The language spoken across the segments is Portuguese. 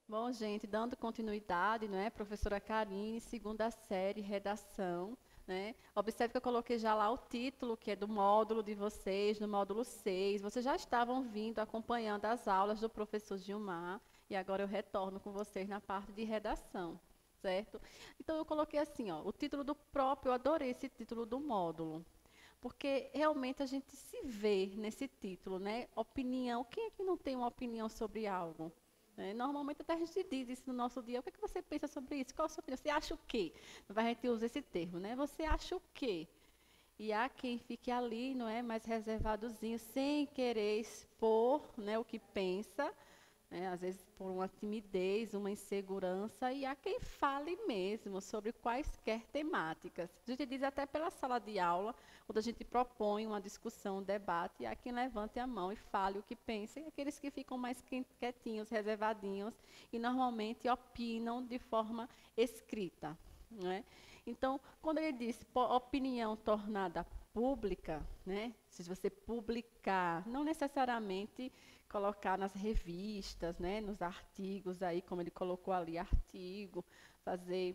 Bom, gente, dando continuidade, né, professora Karine, segunda série, redação, né? Observe que eu coloquei já lá o título, que é do módulo de vocês, no módulo 6. Vocês já estavam vindo, acompanhando as aulas do professor Gilmar, e agora eu retorno com vocês na parte de redação, certo? Então, eu coloquei assim, ó, o título do próprio, eu adorei esse título do módulo, porque realmente a gente se vê nesse título, né? Opinião, quem é que não tem uma opinião sobre algo? Normalmente até a gente diz isso no nosso dia. O que é que você pensa sobre isso? Qual a sua opinião? Você acha o quê? A gente usa esse termo, né? Você acha o quê? E há quem fique ali, não é, mais reservadozinho, sem querer expor, né, o que pensa, né, às vezes por uma timidez, uma insegurança, e há quem fale mesmo sobre quaisquer temáticas. A gente diz até pela sala de aula, quando a gente propõe uma discussão, um debate, há quem levante a mão e fale o que pensa, e aqueles que ficam mais quietinhos, reservadinhos, e normalmente opinam de forma escrita, né? Então, quando ele diz opinião tornada pública, né, se você publicar, não necessariamente colocar nas revistas, né, nos artigos, aí, como ele colocou ali, artigo, fazer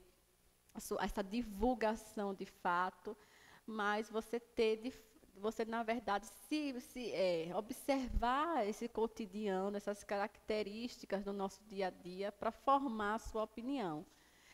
essa divulgação de fato, mas você você, na verdade, observar esse cotidiano, essas características do nosso dia a dia, para formar a sua opinião.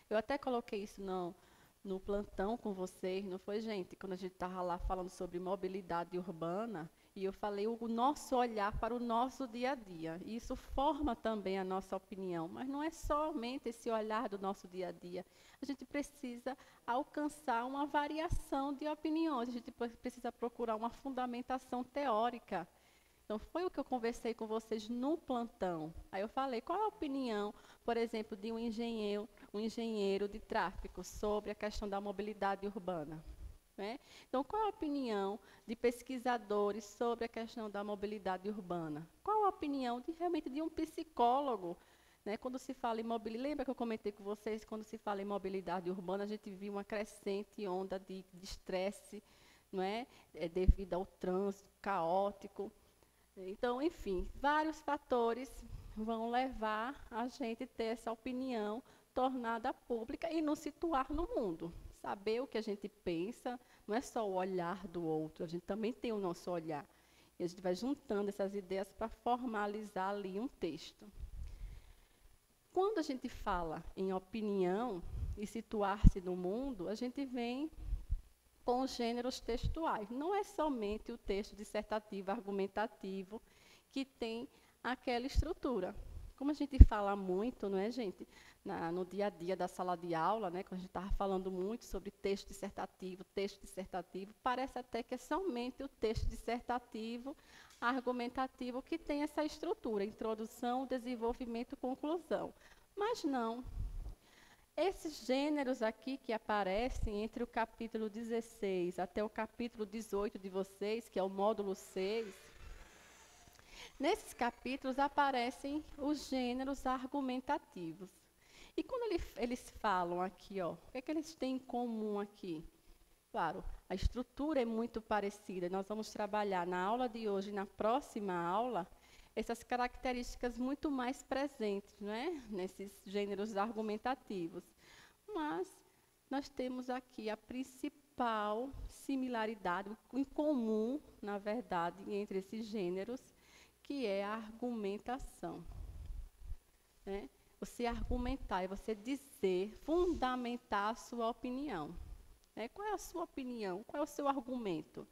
Eu até coloquei isso no plantão com vocês, não foi, gente? Quando a gente estava lá falando sobre mobilidade urbana, e eu falei o nosso olhar para o nosso dia a dia. E isso forma também a nossa opinião, mas não é somente esse olhar do nosso dia a dia. A gente precisa alcançar uma variação de opiniões, a gente precisa procurar uma fundamentação teórica. Então, foi o que eu conversei com vocês no plantão. Aí eu falei, qual a opinião, por exemplo, de um engenheiro de tráfego sobre a questão da mobilidade urbana? Né? Então, qual a opinião de pesquisadores sobre a questão da mobilidade urbana? Qual a opinião realmente de um psicólogo? Né? Quando se fala em mobilidade, lembra que eu comentei com vocês, quando se fala em mobilidade urbana, a gente viu uma crescente onda de estresse, não é? Devido ao trânsito caótico. Então, enfim, vários fatores vão levar a gente a ter essa opinião tornada pública e nos situar no mundo. Saber o que a gente pensa, não é só o olhar do outro, a gente também tem o nosso olhar. E a gente vai juntando essas ideias para formalizar ali um texto. Quando a gente fala em opinião e situar-se no mundo, a gente vem com os gêneros textuais. Não é somente o texto dissertativo, argumentativo, que tem aquela estrutura. Como a gente fala muito, não é, gente, no dia a dia da sala de aula, né, quando a gente estava falando muito sobre texto dissertativo, parece até que é somente o texto dissertativo, argumentativo, que tem essa estrutura, introdução, desenvolvimento, conclusão. Mas não. Esses gêneros aqui que aparecem entre o capítulo 16 até o capítulo 18 de vocês, que é o módulo 6, nesses capítulos aparecem os gêneros argumentativos. E quando eles falam aqui, ó, o que é que eles têm em comum aqui? Claro, a estrutura é muito parecida. Nós vamos trabalhar na aula de hoje e na próxima aula essas características muito mais presentes, não é? Nesses gêneros argumentativos. Mas nós temos aqui a principal similaridade, em comum, na verdade, entre esses gêneros, que é a argumentação. Né? Você argumentar é você dizer, fundamentar a sua opinião. Qual é a sua opinião? Qual é o seu argumento?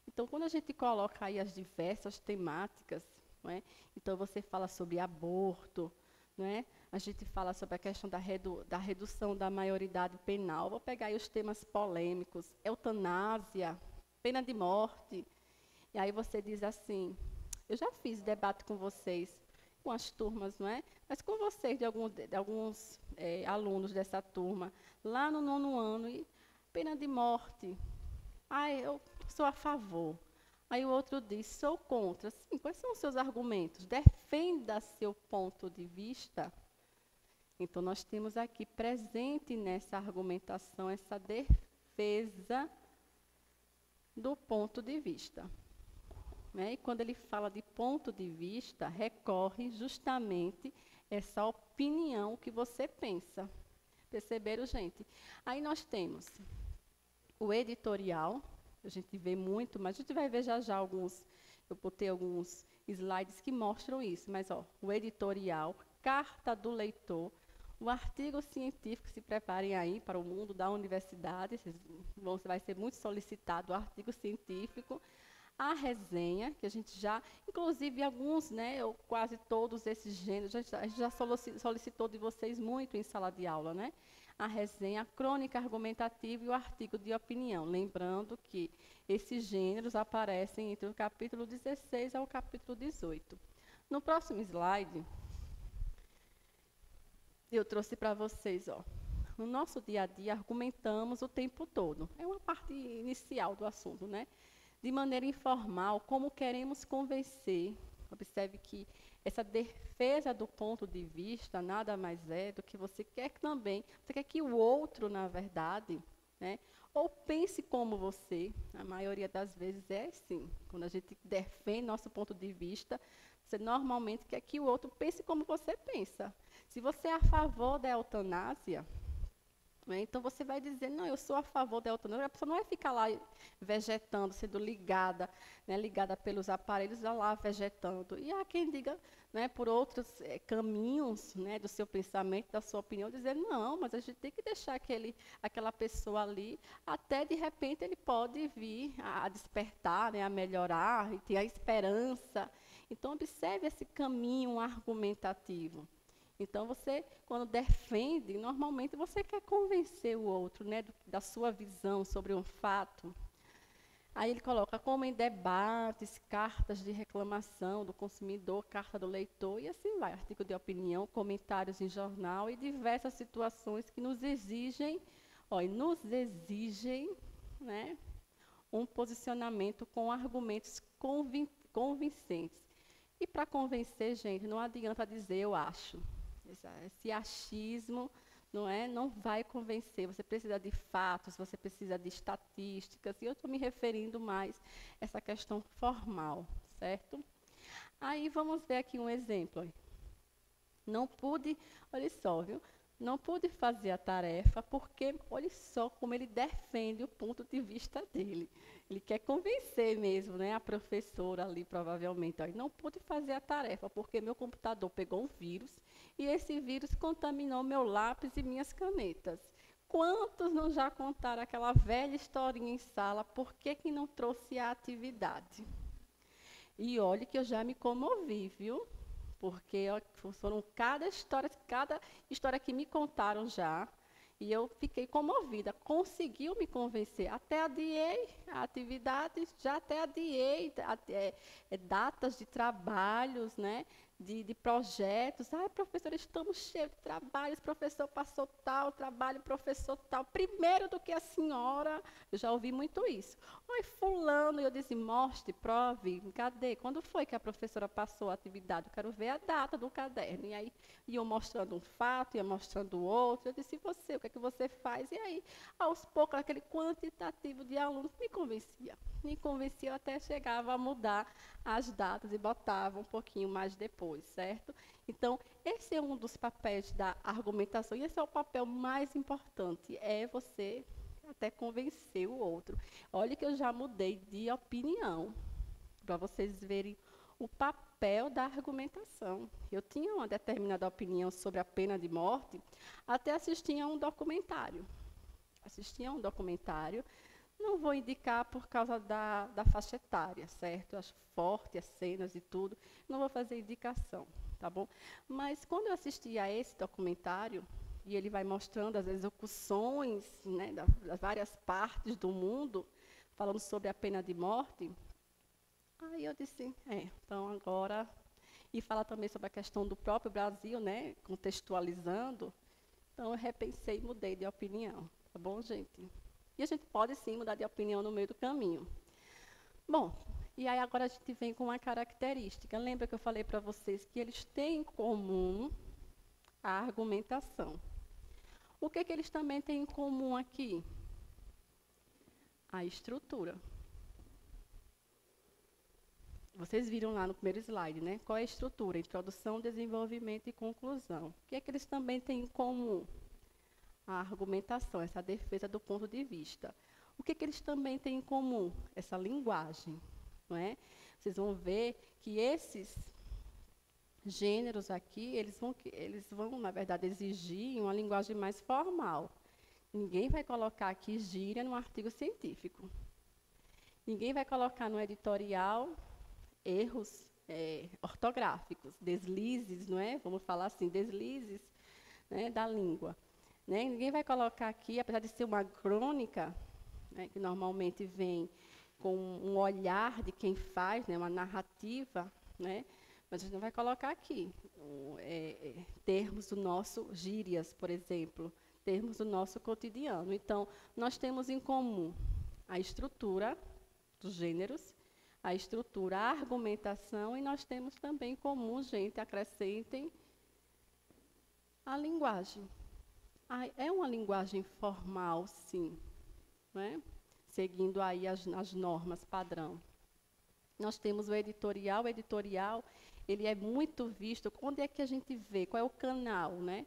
Então, quando a gente coloca aí as diversas temáticas, não é? Então você fala sobre aborto, não é? A gente fala sobre a questão da redução da maioridade penal. Vou pegar aí os temas polêmicos, eutanásia, pena de morte. E aí você diz assim, eu já fiz debate com vocês, com as turmas, não é? Mas com vocês, de alguns alunos dessa turma, lá no 9º ano, e pena de morte. Eu sou a favor. Aí o outro diz, sou contra. Sim, quais são os seus argumentos? Defenda seu ponto de vista. Então, nós temos aqui presente nessa argumentação essa defesa do ponto de vista. Né? E quando ele fala de ponto de vista, recorre justamente essa opinião que você pensa. Perceberam, gente? Aí nós temos o editorial, a gente vê muito, mas a gente vai ver já já alguns, eu botei alguns slides que mostram isso, mas ó, o editorial, carta do leitor, o artigo científico, se preparem aí para o mundo da universidade, vai ser muito solicitado o artigo científico, a resenha, que a gente já, inclusive alguns, né, ou quase todos esses gêneros, a gente já solicitou de vocês muito em sala de aula, né? A resenha, a crônica argumentativa e o artigo de opinião. Lembrando que esses gêneros aparecem entre o capítulo 16 ao capítulo 18. No próximo slide, eu trouxe para vocês, ó, no nosso dia a dia, argumentamos o tempo todo. É uma parte inicial do assunto, né? De maneira informal, como queremos convencer. Observe que essa defesa do ponto de vista nada mais é do que você quer que o outro, na verdade, né, ou pense como você. A maioria das vezes é assim. Quando a gente defende nosso ponto de vista, você normalmente quer que o outro pense como você pensa. Se você é a favor da eutanásia, né, então você vai dizer, não, eu sou a favor da eutanásia. A pessoa não vai ficar lá vegetando, sendo ligada, né, ligada pelos aparelhos, lá vegetando. E há quem diga, né, por outros caminhos, né, do seu pensamento, da sua opinião, dizer, não, mas a gente tem que deixar aquela pessoa ali, até de repente ele pode vir a despertar, né, a melhorar, e ter a esperança. Então, observe esse caminho argumentativo. Então, você, quando defende, normalmente você quer convencer o outro, né, da sua visão sobre um fato. Aí ele coloca como em debates, cartas de reclamação do consumidor, carta do leitor, e assim vai, artigo de opinião, comentários em jornal e diversas situações que nos exigem, né, um posicionamento com argumentos convincentes. E para convencer, gente, não adianta dizer eu acho. Esse achismo não vai convencer. Você precisa de fatos, você precisa de estatísticas, e eu estou me referindo mais a essa questão formal, certo? Aí vamos ver aqui um exemplo. Não pude, olha só, viu? Não pude fazer a tarefa porque, olha só como ele defende o ponto de vista dele. Ele quer convencer mesmo, né, a professora ali, provavelmente. Ó, não pude fazer a tarefa porque meu computador pegou um vírus e esse vírus contaminou meu lápis e minhas canetas. Quantos não já contaram aquela velha historinha em sala, por que não trouxe a atividade? E olhe que eu já me comovi, viu? Porque foram cada história que me contaram já, e eu fiquei comovida. Conseguiu me convencer. Até adiei a atividade, já até adiei datas de trabalhos, né? De projetos. Ai, professora, estamos cheios de trabalhos, professor passou tal trabalho, professor tal, primeiro do que a senhora. Eu já ouvi muito isso. Oi, fulano, eu disse, mostre, prove, cadê? Quando foi que a professora passou a atividade? Eu quero ver a data do caderno. E aí, iam mostrando um fato, ia mostrando o outro. Eu disse, e você, o que é que você faz? E aí, aos poucos, aquele quantitativo de alunos me convencia. Me convencia, eu até chegava a mudar as datas e botava um pouquinho mais depois, certo? Então, esse é um dos papéis da argumentação, e esse é o papel mais importante, é você até convencer o outro. Olha que eu já mudei de opinião, para vocês verem o papel da argumentação. Eu tinha uma determinada opinião sobre a pena de morte, até assistia a um documentário. Não vou indicar por causa da faixa etária, certo? Eu acho forte as cenas e tudo. Não vou fazer indicação, tá bom? Mas quando eu assisti a esse documentário, e ele vai mostrando as execuções, né, das várias partes do mundo, falando sobre a pena de morte, aí eu disse, então agora... E fala também sobre a questão do próprio Brasil, né, contextualizando. Então eu repensei e mudei de opinião, tá bom, gente? E a gente pode, sim, mudar de opinião no meio do caminho. Bom, e aí agora a gente vem com uma característica. Lembra que eu falei para vocês que eles têm em comum a argumentação. O que eles também têm em comum aqui? A estrutura. Vocês viram lá no primeiro slide, né? Qual é a estrutura? Introdução, desenvolvimento e conclusão. O que eles também têm em comum? A argumentação, essa defesa do ponto de vista. O que eles também têm em comum? Essa linguagem, não é? Vocês vão ver que esses gêneros aqui, eles vão, na verdade, exigir uma linguagem mais formal. Ninguém vai colocar aqui gíria num artigo científico. Ninguém vai colocar no editorial erros ortográficos, deslizes, não é? Vamos falar assim, deslizes, né, da língua. Né? Ninguém vai colocar aqui, apesar de ser uma crônica, né, que normalmente vem com um olhar de quem faz, né, uma narrativa, né, mas a gente não vai colocar aqui termos do nosso, gírias, por exemplo, termos do nosso cotidiano. Então, nós temos em comum a estrutura dos gêneros, a estrutura, a argumentação, e nós temos também em comum, gente, acrescentem a linguagem. É uma linguagem formal, sim, né? Seguindo aí as normas padrão. Nós temos o editorial. O editorial, ele é muito visto. Onde é que a gente vê? Qual é o canal, né?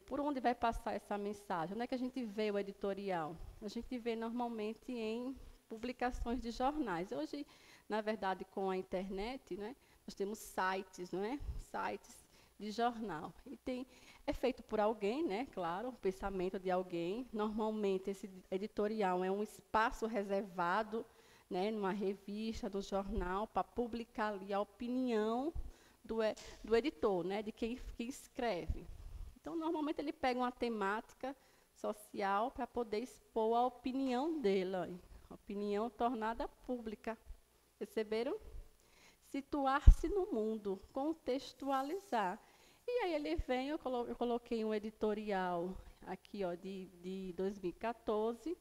Por onde vai passar essa mensagem? Onde é que a gente vê o editorial? A gente vê normalmente em publicações de jornais. Hoje, na verdade, com a internet, né, nós temos sites, não é? Sites de jornal. E é feito por alguém, né? Claro, o pensamento de alguém. Normalmente, esse editorial é um espaço reservado, né, numa revista, do jornal, para publicar ali a opinião do editor, né, de quem escreve. Então, normalmente, ele pega uma temática social para poder expor a opinião dele, a opinião tornada pública. Perceberam? Situar-se no mundo, contextualizar. E aí ele vem, eu coloquei um editorial aqui, ó, de 2014,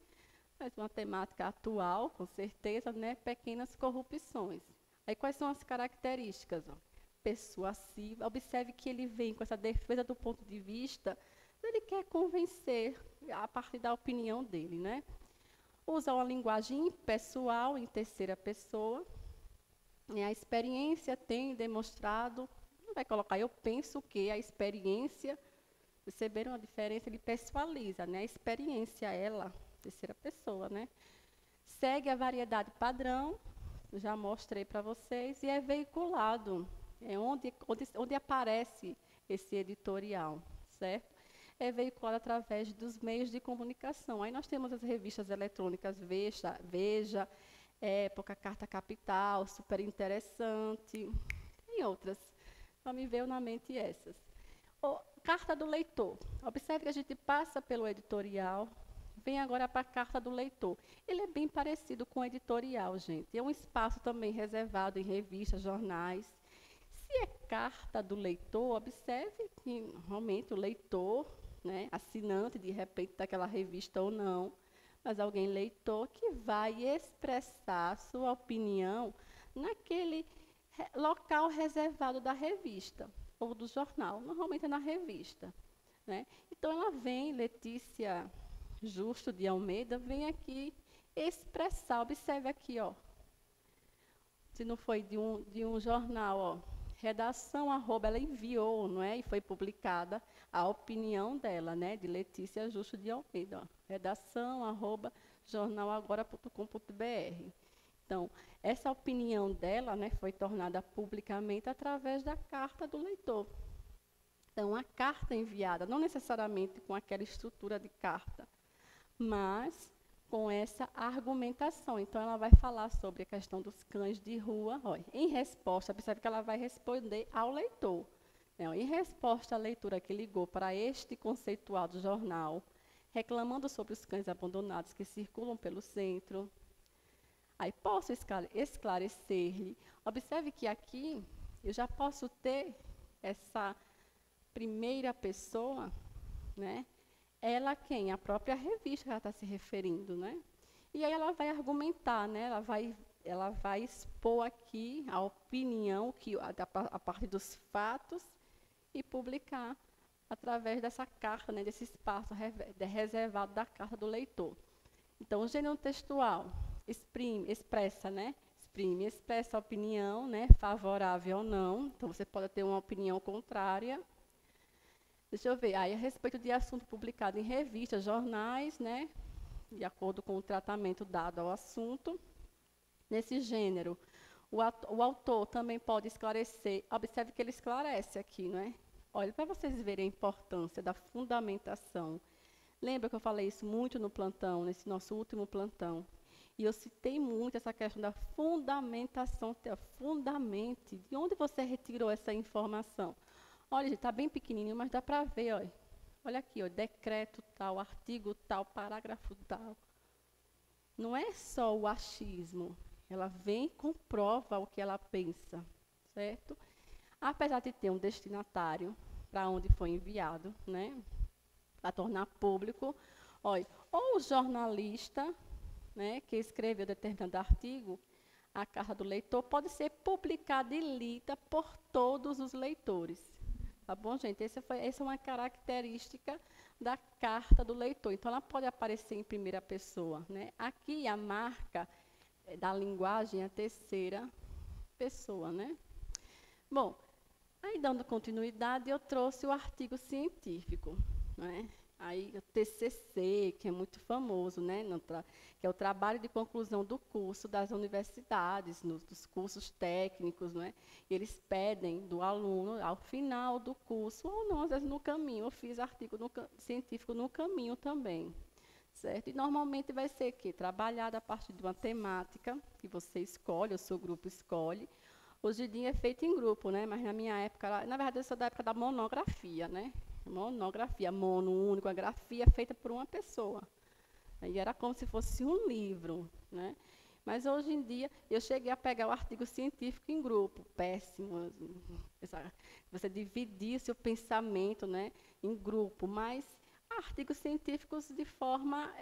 mas uma temática atual, com certeza, né? Pequenas corrupções. Aí quais são as características? Ó? Persuasiva. Observe que ele vem com essa defesa do ponto de vista, ele quer convencer a partir da opinião dele, né? Usa uma linguagem impessoal, em terceira pessoa. E a experiência tem demonstrado, não vai colocar, eu penso que a experiência, perceberam a diferença? Ele pessoaliza, né? A experiência, ela, terceira pessoa, né? Segue a variedade padrão, já mostrei para vocês, e é veiculado, onde aparece esse editorial, certo? É veiculado através dos meios de comunicação. Aí nós temos as revistas eletrônicas Veja, Época, Carta Capital, Super Interessante, e outras. Só me veio na mente essas. Carta do leitor. Observe que a gente passa pelo editorial, vem agora para a carta do leitor. Ele é bem parecido com o editorial, gente. É um espaço também reservado em revistas, jornais. Se é carta do leitor, observe que, normalmente, o leitor, né, assinante, de repente, daquela revista ou não, mas alguém leitor que vai expressar sua opinião naquele local reservado da revista ou do jornal, normalmente é na revista, né? Então ela vem, Letícia Justo de Almeida, vem aqui expressar, observe aqui, ó, se não foi de um jornal, ó, redação, ela enviou, não é? E foi publicada a opinião dela, né? De Letícia Justo de Almeida, ó, redação, jornalagora.com.br. Então, essa opinião dela, né, foi tornada publicamente através da carta do leitor. Então, a carta enviada, não necessariamente com aquela estrutura de carta, mas com essa argumentação. Então, ela vai falar sobre a questão dos cães de rua. Olha, em resposta, percebe que ela vai responder ao leitor. Em resposta à leitura que ligou para este conceituado jornal, reclamando sobre os cães abandonados que circulam pelo centro. Aí posso esclarecer-lhe. Observe que aqui eu já posso ter essa primeira pessoa, né? Ela quem? A própria revista que ela está se referindo, né? E aí ela vai argumentar, né? Ela vai expor aqui a opinião a partir dos fatos e publicar através dessa carta, né, desse espaço reservado da carta do leitor. Então, o gênero textual expressa a opinião, né, favorável ou não. Então, você pode ter uma opinião contrária. Deixa eu ver. Aí, a respeito de assunto publicado em revistas, jornais, né, de acordo com o tratamento dado ao assunto. Nesse gênero, o autor também pode esclarecer. Observe que ele esclarece aqui, não é? Olha, para vocês verem a importância da fundamentação. Lembra que eu falei isso muito no plantão, nesse nosso último plantão? E eu citei muito essa questão da fundamentação. Fundamente. De onde você retirou essa informação? Olha, está bem pequenininho, mas dá para ver, olha. Olha aqui, ó, decreto tal, artigo tal, parágrafo tal. Não é só o achismo. Ela vem e comprova o que ela pensa, certo? Apesar de ter um destinatário para onde foi enviado, né, para tornar público, olha, ou o jornalista, né, que escreveu determinado artigo, a carta do leitor pode ser publicada e lida por todos os leitores. Tá bom, gente? Essa é uma característica da carta do leitor. Então, ela pode aparecer em primeira pessoa, né? Aqui, a marca da linguagem é a terceira pessoa, né? Bom, aí, dando continuidade, eu trouxe o artigo científico, né? Aí, o TCC, que é muito famoso, né? Que é o trabalho de conclusão do curso das universidades, dos cursos técnicos, né? E eles pedem do aluno, ao final do curso, ou não, às vezes no caminho. Eu fiz artigo científico no caminho também, certo? E normalmente vai ser que trabalhado a partir de uma temática que você escolhe, o seu grupo escolhe. Hoje em dia é feito em grupo, né? Mas na minha época, na verdade, eu sou da época da monografia, né? Monografia, mono, único, a grafia feita por uma pessoa. Aí era como se fosse um livro, né? Mas hoje em dia, eu cheguei a pegar o artigo científico em grupo, péssimo. Você dividir seu pensamento, né, em grupo, mas artigos científicos de forma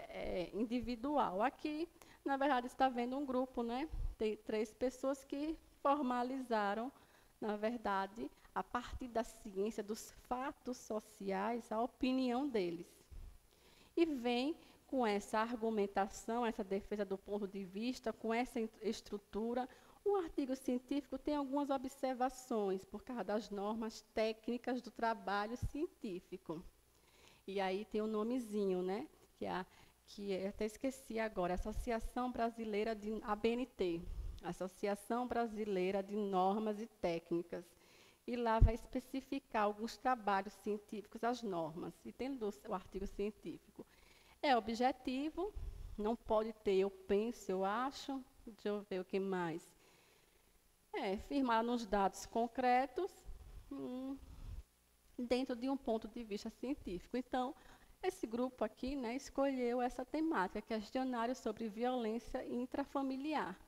individual. Aqui, na verdade, está vendo um grupo, né? Tem 3 pessoas que formalizaram, na verdade, a partir da ciência, dos fatos sociais, a opinião deles. E vem com essa argumentação, essa defesa do ponto de vista, com essa estrutura. O artigo científico tem algumas observações por causa das normas técnicas do trabalho científico. E aí tem o nomezinho, né? Que eu até esqueci agora, Associação Brasileira de ABNT, Associação Brasileira de Normas e Técnicas. E lá vai especificar alguns trabalhos científicos, as normas, e tem o artigo científico. É objetivo, não pode ter eu penso, eu acho, deixa eu ver o que mais. Firmar nos dados concretos, dentro de um ponto de vista científico. Então, esse grupo aqui, né, escolheu essa temática, questionário sobre violência intrafamiliar,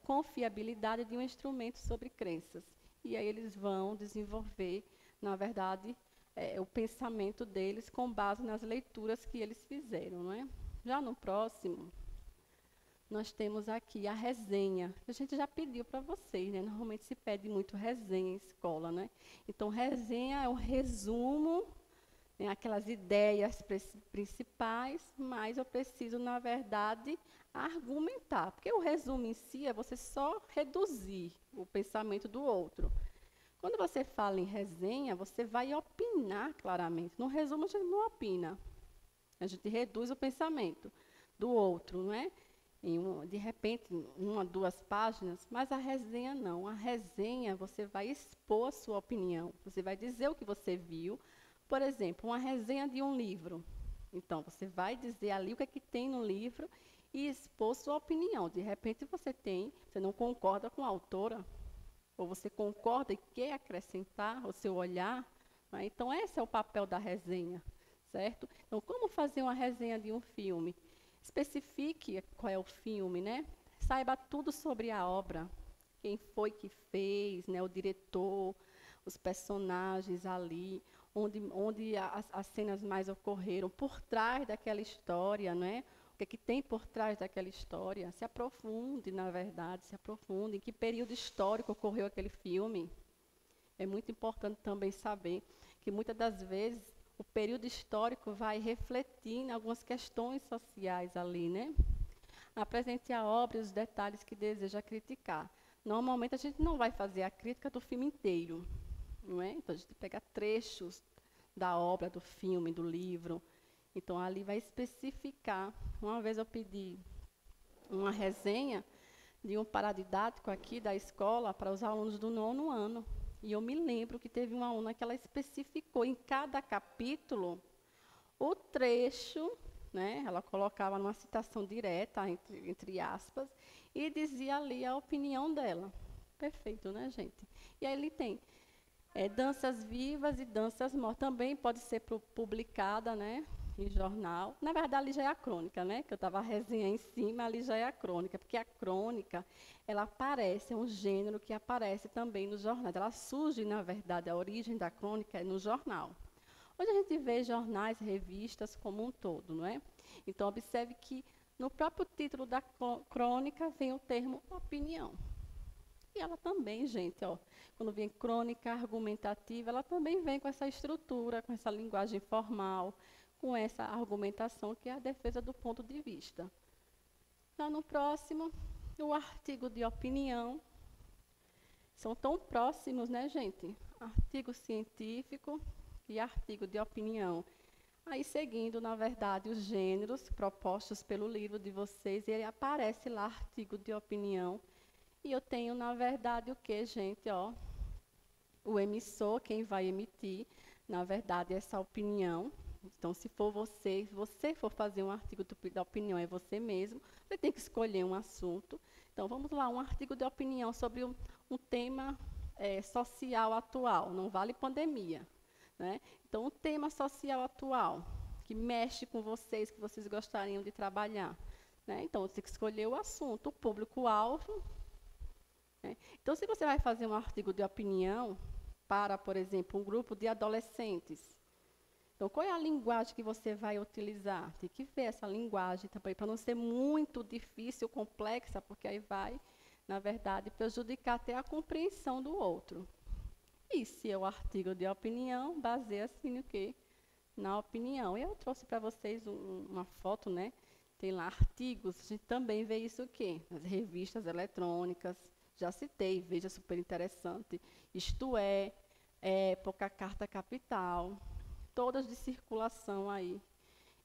confiabilidade de um instrumento sobre crenças. E aí eles vão desenvolver, na verdade, o pensamento deles com base nas leituras que eles fizeram, não é? Já no próximo, nós temos aqui a resenha. A gente já pediu para vocês, né? Normalmente se pede muito resenha em escola, né? Então, resenha é um resumo, né, aquelas ideias principais, mas eu preciso, na verdade, argumentar. Porque o resumo em si é você só reduzir o pensamento do outro. Quando você fala em resenha, você vai opinar claramente. No resumo, a gente não opina. A gente reduz o pensamento do outro, não é? De repente, 1, 2 páginas, mas a resenha não. A resenha, você vai expor a sua opinião. Você vai dizer o que você viu. Por exemplo, uma resenha de um livro. Então, você vai dizer ali o que é que tem no livro e expor sua opinião. De repente, você não concorda com a autora, ou você concorda e quer acrescentar o seu olhar. Né? Então, esse é o papel da resenha, certo? Então, como fazer uma resenha de um filme? Especifique qual é o filme, né? Saiba tudo sobre a obra, quem foi que fez, né? O diretor, os personagens ali, onde as cenas mais ocorreram, por trás daquela história, né? O que é que tem por trás daquela história? Se aprofunde, na verdade, em que período histórico ocorreu aquele filme. É muito importante também saber que muitas das vezes o período histórico vai refletir em algumas questões sociais ali, né? Apresente a obra e os detalhes que deseja criticar. Normalmente a gente não vai fazer a crítica do filme inteiro, não é? Então a gente pega trechos da obra, do filme, do livro. Então ali vai especificar. Uma vez eu pedi uma resenha de um paradidático aqui da escola para os alunos do 9º ano. E eu me lembro que teve uma aluna que ela especificou em cada capítulo o trecho, né? Ela colocava numa citação direta, entre aspas, e dizia ali a opinião dela. Perfeito, né, gente? E aí ele tem danças vivas e danças mortas. Também pode ser publicada, né, em jornal. Na verdade, ali já é a crônica, né? Que eu estava a resenha em cima, ali já é a crônica, porque a crônica, ela aparece, é um gênero que aparece também nos jornais. Ela surge, na verdade, a origem da crônica é no jornal. Hoje a gente vê jornais, revistas como um todo, não é? Então, observe que no próprio título da crônica vem o termo opinião. E ela também, gente, ó, quando vem crônica argumentativa, ela também vem com essa estrutura, com essa linguagem formal, com essa argumentação que é a defesa do ponto de vista. Já no próximo, o artigo de opinião. São tão próximos, né, gente? Artigo científico e artigo de opinião. Aí, seguindo, na verdade, os gêneros propostos pelo livro de vocês, e aí aparece lá artigo de opinião. E eu tenho, na verdade, o que, gente? Ó, o emissor, quem vai emitir, na verdade, essa opinião. Então, se for você, se você for fazer um artigo de opinião, é você mesmo, você tem que escolher um assunto. Então, vamos lá, um artigo de opinião sobre um tema social atual, não vale pandemia, né? Então, um tema social atual, que mexe com vocês, que vocês gostariam de trabalhar, né? Então, você tem que escolher o assunto, o público-alvo, né? Então, se você vai fazer um artigo de opinião para, por exemplo, um grupo de adolescentes, então, qual é a linguagem que você vai utilizar? Tem que ver essa linguagem também, para não ser muito difícil, complexa, porque aí vai, na verdade, prejudicar até a compreensão do outro. E se é o artigo de opinião, baseia-se no quê? Na opinião. Eu trouxe para vocês uma foto, né? Tem lá artigos, a gente também vê isso aqui, nas revistas eletrônicas, já citei, veja, super interessante. Isto é, Época, Carta Capital, todas de circulação aí,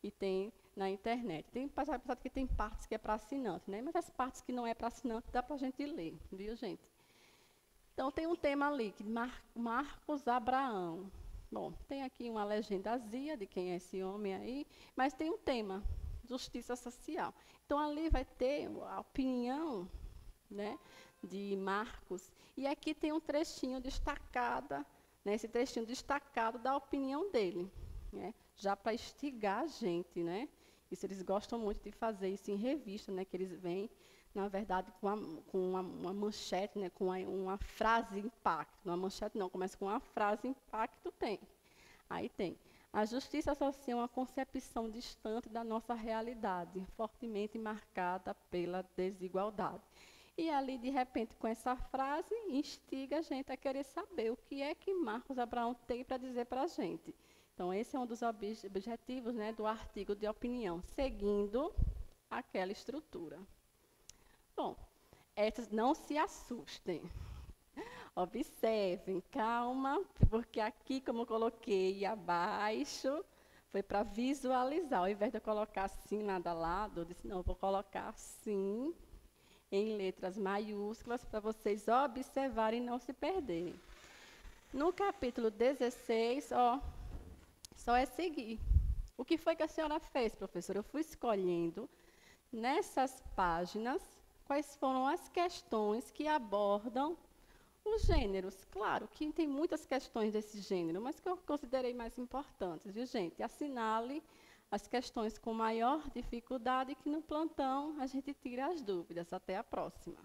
e tem na internet. Tem pessoal que tem partes que é para assinante, né? Mas as partes que não é para assinante, dá para a gente ler, viu, gente? Então, tem um tema ali, que Marcos Abraão. Bom, tem aqui uma legendazinha de quem é esse homem aí, mas tem um tema, justiça social. Então, ali vai ter a opinião, né, de Marcos, e aqui tem um trechinho destacado, né, esse trechinho destacado da opinião dele, né, já para instigar a gente, né? Isso eles gostam muito de fazer isso em revista, né, que eles vêm, na verdade, com uma manchete, né, com uma frase impacto. Uma manchete não, começa com uma frase impacto, tem. Aí tem. A justiça social é uma concepção distante da nossa realidade, fortemente marcada pela desigualdade. E ali, de repente, com essa frase, instiga a gente a querer saber o que é que Marcos Abraão tem para dizer para a gente. Então, esse é um dos objetivos, né, do artigo de opinião, seguindo aquela estrutura. Bom, essas não se assustem. Observem, calma, porque aqui, como eu coloquei abaixo, foi para visualizar. Ao invés de eu colocar assim, lado a lado, eu disse, não, eu vou colocar assim, em letras maiúsculas, para vocês observarem e não se perderem. No capítulo 16, ó, só é seguir. O que foi que a senhora fez, professora? Eu fui escolhendo nessas páginas quais foram as questões que abordam os gêneros. Claro que tem muitas questões desse gênero, mas que eu considerei mais importantes, viu, gente? Assinale as questões com maior dificuldade, que no plantão a gente tira as dúvidas. Até a próxima.